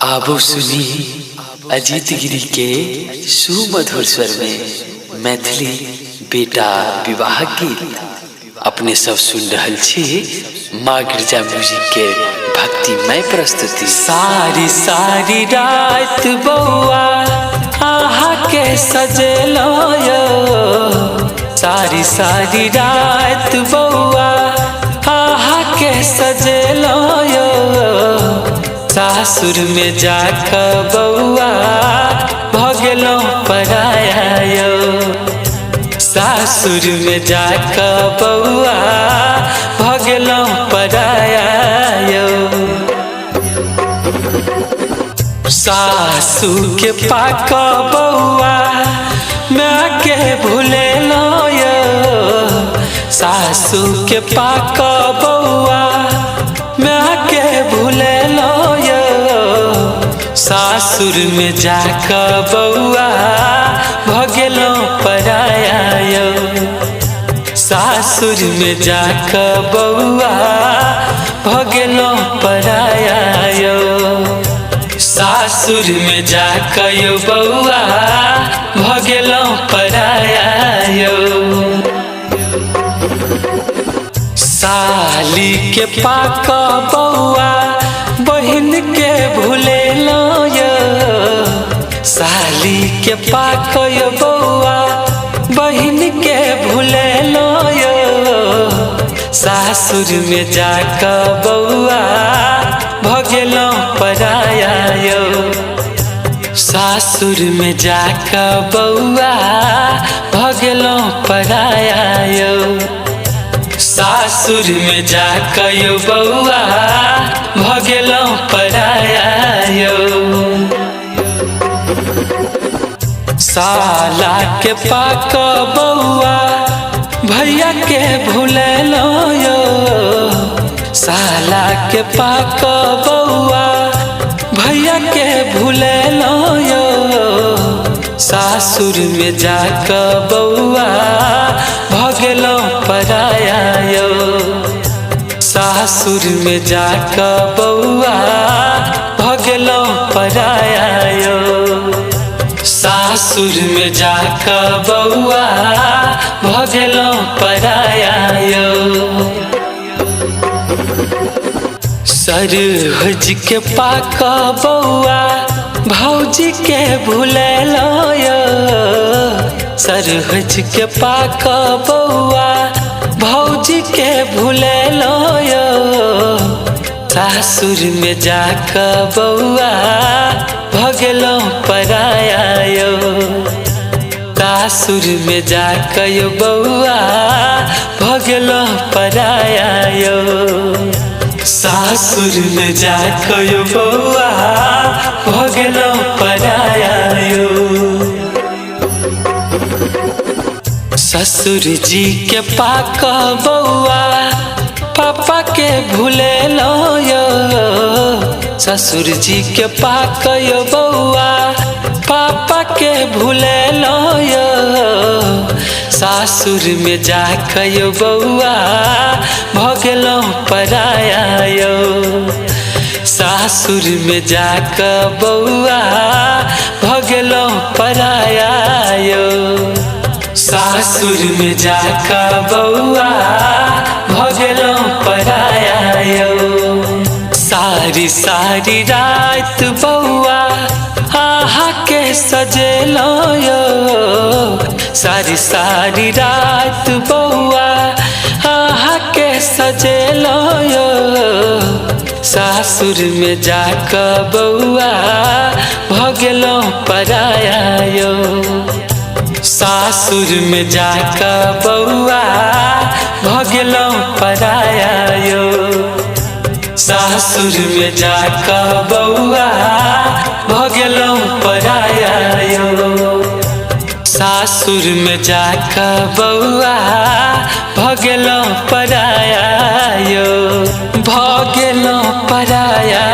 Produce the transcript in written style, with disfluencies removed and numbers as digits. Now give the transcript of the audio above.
आबो सुनी अजीत गिरी के सुमधुर स्वर में मैथिली बेटा विवाह गीत अपने सब सुन रहल छी माँ गिरजा म्यूजिक के भक्तिमय प्रस्तुति। सारी सारी रात बउआ आहा के सजेलो यो, सारी सारी रात बउआ आहा के सजेलो यो, सासुर में जाकर बउआ भगलो पराया यो, सासुर में जाकर बउआ भगलो पराया यो। सासू के पाक बउआ मैं के भूले लो यो, सासू के पाक बउआ मैं के भूले लो यो, सासुर में जाकर बउआ भगलो पराया यो, सासुर में जाकर बउआ भगलो पराया यो, सासुर में जाकर यो बउआ भगलो पराया यो। साली के पाक बउआ बहिन के भूले लो यो, साली के पाक यो बउआ बहिन के भूले लो यो, सासुर में जाकर बउआ भगलो पराया यो, सासुर में जाकर बउआ भगलो पराया यो, सासुर में जाकर यो बउआ भगलो पराया यो। साला के पाक बउआ भैया के भूले लो यो, साला के पाक बउआ भैया के भूले लो यो, सासुर में जाकर बउआ भगलो पराया यो, सासुर में जाकर बउआ भगलो पराया यो, सासुर में जाकर बउआ भगलो पराया यो। सरहज के पाक बउआ भौजी के भूले लो यो, सरहज के पाक बउआ भौजी के भूले लो यो, सासुर में जाकर बउआ भगलो पराया यो, सासुर में जाकर यो बउआ भगलो पराया यो, सासुर में जाकर यो बउआ भगलो पराया यो। ससुर जी के पाक बउआ पापा के भूले लो यो, ससुर जी के पाक यो बउआ पापा के भूले लो यो, सासुर में जाकर यो बउआ भगलो पराया यो, सासुर में जाकर बउआ भगलो पराया यो, सासुर में जाकर बउआ भगलो पराया यो। सारी सारी रात बउआ आहा के सजेलो यो, सारी सारी रात बउआ आहा के सजेलो यो, सासुर में जाकर बउआ भगलो पराया यो, सासुर में जाकर बउआ भगलो पराया यो, सासुर में जाकर बउआ भगलो पराया यो, सासुर में जाकर बउआ भगलो पराया यो, भगलो पराया